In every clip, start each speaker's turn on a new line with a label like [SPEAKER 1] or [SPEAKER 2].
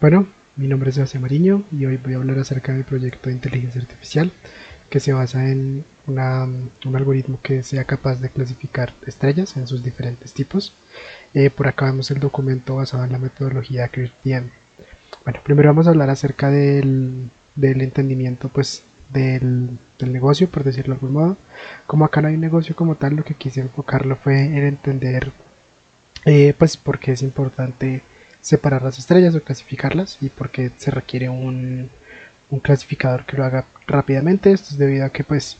[SPEAKER 1] Bueno, mi nombre es Sebastián Mariño y hoy voy a hablar acerca de mi proyecto de inteligencia artificial que se basa en un algoritmo que sea capaz de clasificar estrellas en sus diferentes tipos. Por acá vemos el documento basado en la metodología CRISP-DM. Bueno, primero vamos a hablar acerca del entendimiento pues, del negocio, por decirlo de algún modo. Como acá no hay un negocio como tal, lo que quise enfocarlo fue en entender pues por qué es importante separar las estrellas o clasificarlas y por qué se requiere un clasificador que lo haga rápidamente. Esto es debido a que pues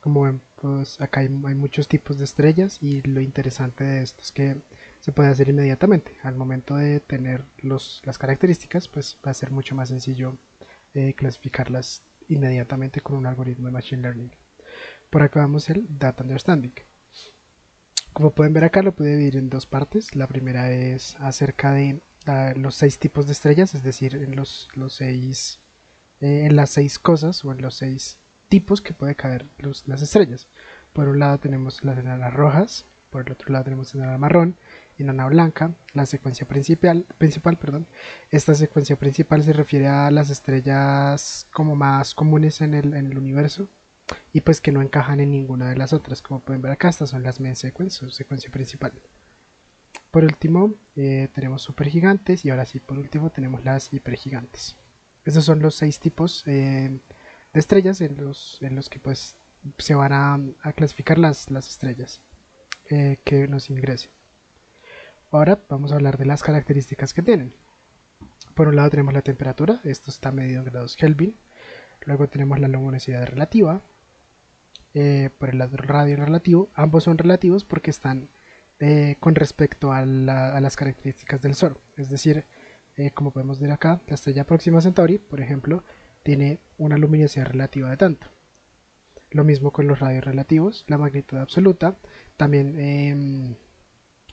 [SPEAKER 1] como ven, pues acá hay muchos tipos de estrellas y lo interesante de esto es que se puede hacer inmediatamente. Al momento de tener las características pues va a ser mucho más sencillo clasificarlas inmediatamente con un algoritmo de Machine Learning. Por acá vamos el Data Understanding. Como pueden ver acá lo pude dividir en dos partes. La primera es acerca de los 6 tipos de estrellas, es decir, en las 6 cosas o en los 6 tipos que puede caber las estrellas. Por un lado tenemos las enanas rojas, por el otro lado tenemos enana marrón, enana blanca, la secuencia principal. Esta secuencia principal se refiere a las estrellas como más comunes en el universo y pues que no encajan en ninguna de las otras. Como pueden ver acá, estas son las main sequence o secuencia principal. Por último tenemos supergigantes y ahora sí por último tenemos las hipergigantes. Estos son los 6 tipos de estrellas en los que pues se van a clasificar las estrellas que nos ingresen. Ahora vamos a hablar de las características que tienen. Por un lado tenemos la temperatura, esto está medido en grados Kelvin. Luego tenemos la luminosidad relativa. Por el lado radio relativo, ambos son relativos porque están con respecto a las características del Sol. Es decir, como podemos ver acá, la estrella Próxima Centauri, por ejemplo, tiene una luminosidad relativa de tanto. Lo mismo con los radios relativos, la magnitud absoluta también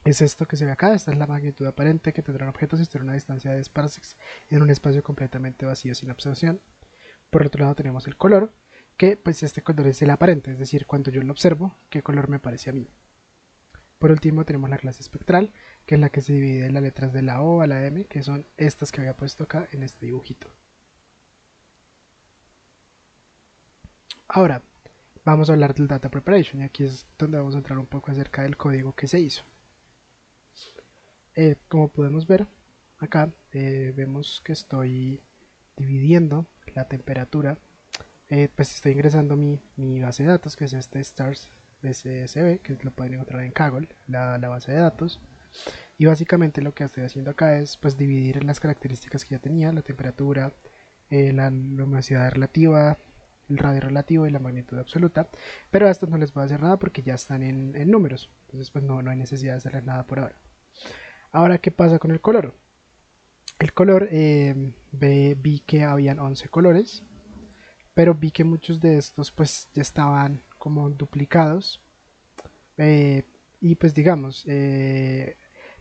[SPEAKER 1] es esto que se ve acá. Esta es la magnitud aparente que tendrán objetos si están a una distancia de 10 parsecs en un espacio completamente vacío sin absorción. Por otro lado tenemos el color, que pues este color es el aparente, es decir, cuando yo lo observo, qué color me parece a mí. Por último tenemos la clase espectral, que es la que se divide en las letras de la O a la M, que son estas que había puesto acá en este dibujito. Ahora, vamos a hablar del Data Preparation, y aquí es donde vamos a entrar un poco acerca del código que se hizo. Como podemos ver, acá vemos que estoy dividiendo la temperatura. Pues estoy ingresando mi base de datos, que es este stars SSB, que lo pueden encontrar en Kaggle, la base de datos. Y básicamente lo que estoy haciendo acá es pues dividir las características que ya tenía, la temperatura, la luminosidad relativa, el radio relativo y la magnitud absoluta. Pero a estos no les voy a hacer nada porque ya están en números, entonces pues no hay necesidad de hacerles nada por ahora. Ahora, ¿qué pasa con el color? El color, vi que habían 11 colores, pero vi que muchos de estos pues ya estaban como duplicados, y pues digamos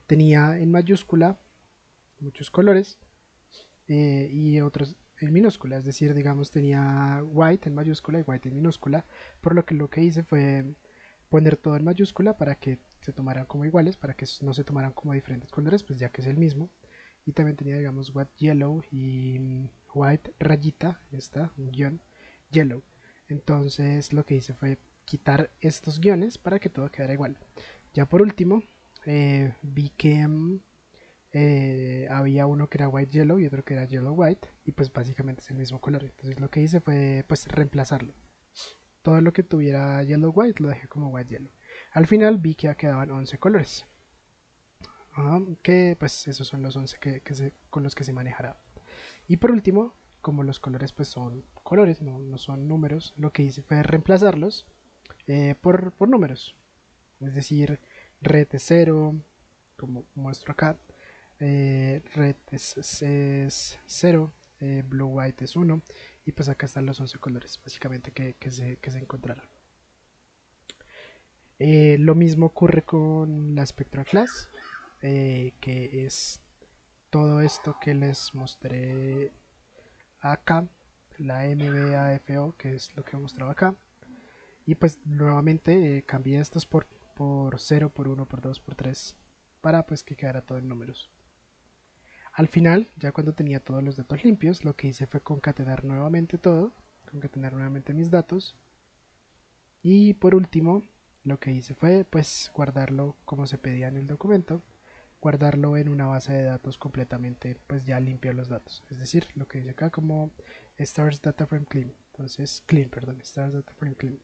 [SPEAKER 1] tenía en mayúscula muchos colores y otros en minúscula, es decir, digamos tenía white en mayúscula y white en minúscula, por lo que hice fue poner todo en mayúscula para que se tomaran como iguales, para que no se tomaran como diferentes colores, pues ya que es el mismo. Y también tenía, digamos, white yellow y white rayita, esta, un guión, yellow. Entonces lo que hice fue quitar estos guiones para que todo quedara igual. Ya por último, vi que había uno que era white yellow y otro que era yellow white, y pues básicamente es el mismo color. Entonces lo que hice fue pues reemplazarlo. Todo lo que tuviera yellow white lo dejé como white yellow. Al final vi que ya quedaban 11 colores. Que pues esos son los 11 con los que se manejará. Y por último, como los colores pues son colores, no son números, lo que hice fue reemplazarlos por números. Es decir, red es 0, como muestro acá, red es 0, blue white es 1, y pues acá están los 11 colores básicamente que se encontraron. Lo mismo ocurre con la Spectral Class, que es todo esto que les mostré acá, la MBAFO, que es lo que he mostrado acá. Y pues nuevamente cambié estos por 0, por 1, por 2, por 3, para pues que quedara todo en números. Al final, ya cuando tenía todos los datos limpios, lo que hice fue concatenar nuevamente todo, concatenar nuevamente mis datos. Y por último, lo que hice fue pues guardarlo como se pedía en el documento, guardarlo en una base de datos completamente pues ya limpia los datos. Es decir, lo que dice acá como stars data frame clean. Entonces, stars data frame clean.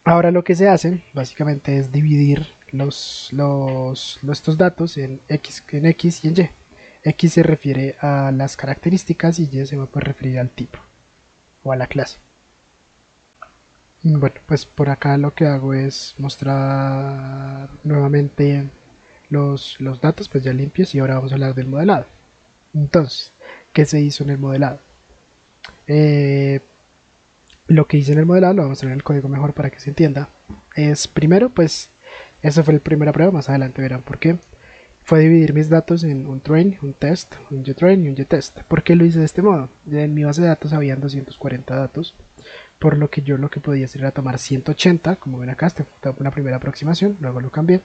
[SPEAKER 1] Ahora lo que se hace básicamente es dividir estos datos en X y en Y. X se refiere a las características y Y se va a referir al tipo o a la clase. Bueno, pues por acá lo que hago es mostrar nuevamente los datos pues ya limpios y ahora vamos a hablar del modelado. Entonces, ¿qué se hizo en el modelado? Lo que hice en el modelado, lo vamos a ver en el código mejor para que se entienda, es primero pues, eso fue la primera prueba, más adelante verán por qué. Fue dividir mis datos en un train, un test, un JTrain y un JTest. ¿Por qué lo hice de este modo? En mi base de datos habían 240 datos, por lo que yo lo que podía hacer era tomar 180, como ven acá, esta fue una primera aproximación, luego lo cambié,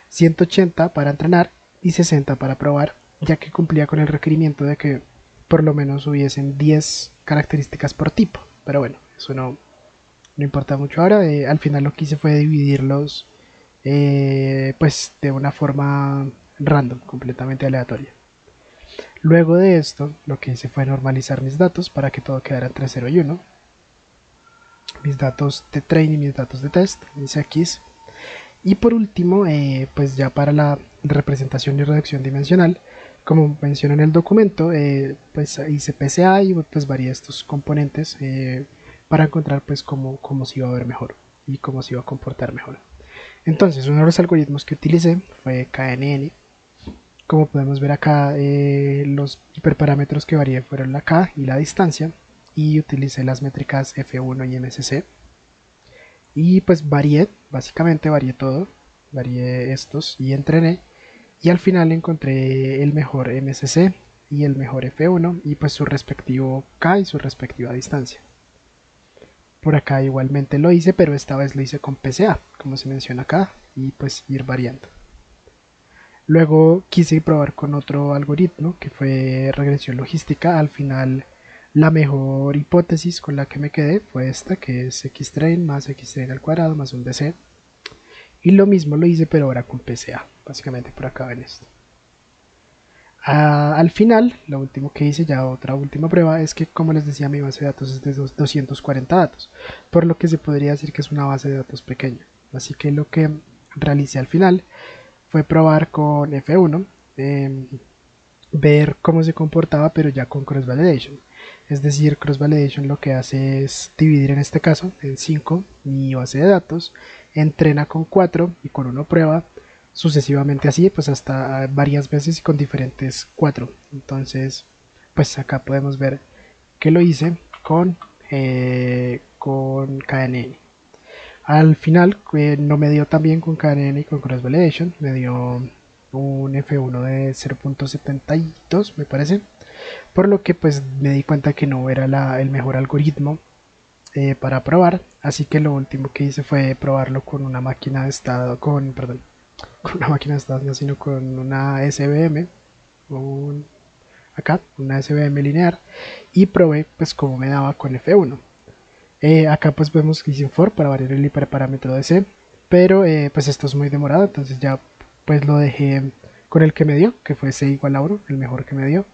[SPEAKER 1] 180 para entrenar y 60 para probar, ya que cumplía con el requerimiento de que por lo menos hubiesen 10 características por tipo, pero bueno, eso no importa mucho ahora. Al final lo que hice fue dividirlos pues de una forma random, completamente aleatoria. Luego de esto, lo que hice fue normalizar mis datos para que todo quedara entre 0 y 1. Mis datos de train y mis datos de test, mis X. Y por último, pues ya para la representación y reducción dimensional, como menciona en el documento, pues hice PCA y pues varié estos componentes para encontrar pues cómo se iba a ver mejor y cómo se iba a comportar mejor. Entonces, uno de los algoritmos que utilicé fue KNN. Como podemos ver acá, los hiperparámetros que varié fueron la K y la distancia, y utilicé las métricas F1 y MSC. Y pues básicamente varié todo, varié estos y entrené, y al final encontré el mejor MSC y el mejor F1 y pues su respectivo K y su respectiva distancia. Por acá igualmente lo hice, pero esta vez lo hice con PCA, como se menciona acá, y pues ir variando. Luego quise probar con otro algoritmo que fue regresión logística. Al final la mejor hipótesis con la que me quedé fue esta, que es xtrain más xtrain al cuadrado más un DC. Y lo mismo lo hice, pero ahora con PCA, básicamente por acá ven esto. Al final, lo último que hice, ya otra última prueba, es que como les decía mi base de datos es de 240 datos, por lo que se podría decir que es una base de datos pequeña. Así que lo que realicé al final fue probar con F1, ver cómo se comportaba, pero ya con cross validation. Es decir, cross validation lo que hace es dividir en este caso en 5 mi base de datos, entrena con 4 y con 1 prueba, sucesivamente así, pues hasta varias veces y con diferentes 4. Entonces, pues acá podemos ver que lo hice con KNN. Al final no me dio tan bien con KNN y con cross validation, me dio un F1 de 0.72 me parece, por lo que pues me di cuenta que no era el mejor algoritmo para probar, así que lo último que hice fue probarlo con una máquina de estado, con una máquina de estado, no, sino con una SVM, acá, una SVM lineal, y probé pues cómo me daba con F1. Acá pues vemos que hice for para variar el hiperparámetro de C, pero pues esto es muy demorado, entonces ya pues lo dejé con el que me dio, que fue C igual a 1, el mejor que me dio,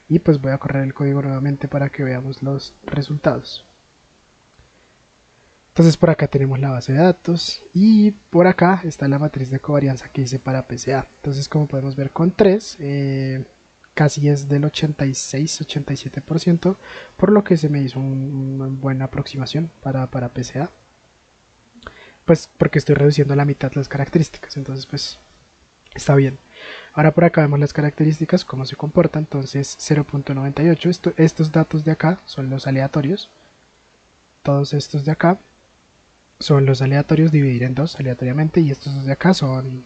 [SPEAKER 1] y pues voy a correr el código nuevamente para que veamos los resultados. Entonces por acá tenemos la base de datos y por acá está la matriz de covarianza que hice para PCA. Entonces como podemos ver con 3, casi es del 86-87%, por lo que se me hizo una buena aproximación para PCA. Pues porque estoy reduciendo a la mitad las características, entonces pues está bien. Ahora por acá vemos las características, cómo se comporta. Entonces 0.98, estos datos de acá son los aleatorios. Todos estos de acá son los aleatorios, dividir en 2 aleatoriamente, y estos de acá son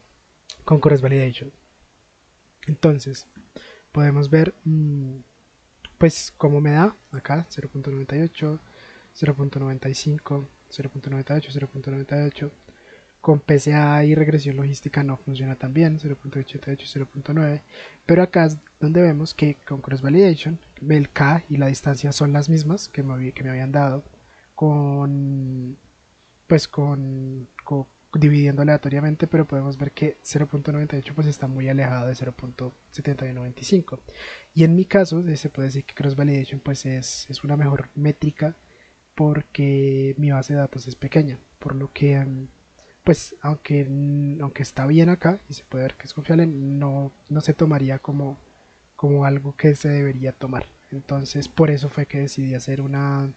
[SPEAKER 1] con cross validation. Entonces podemos ver pues cómo me da acá 0.98, 0.95, 0.98, 0.98, Con PCA y regresión logística no funciona tan bien, 0.88 y 0.9, pero acá es donde vemos que con Cross Validation el K y la distancia son las mismas que me habían dado con, pues dividiendo aleatoriamente, pero podemos ver que 0.98 pues está muy alejado de 0.7195, y en mi caso se puede decir que Cross Validation pues es una mejor métrica porque mi base de datos es pequeña, por lo que pues aunque está bien acá y se puede ver que es confiable, no se tomaría como algo que se debería tomar. Entonces por eso fue que decidí hacer una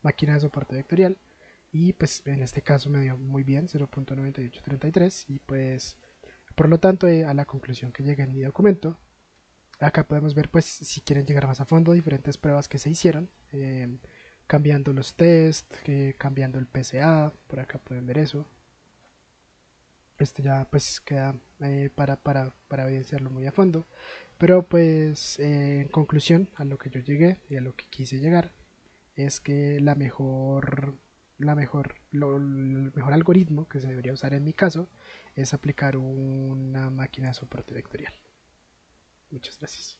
[SPEAKER 1] máquina de soporte vectorial, y pues en este caso me dio muy bien 0.9833, y pues por lo tanto a la conclusión que llegué en mi documento. Acá podemos ver, pues, si quieren llegar más a fondo, diferentes pruebas que se hicieron, cambiando los test, cambiando el PCA, por acá pueden ver eso. Esto ya pues queda para evidenciarlo muy a fondo, pero pues en conclusión a lo que yo llegué y a lo que quise llegar es que el mejor algoritmo que se debería usar en mi caso es aplicar una máquina de soporte vectorial. Muchas gracias.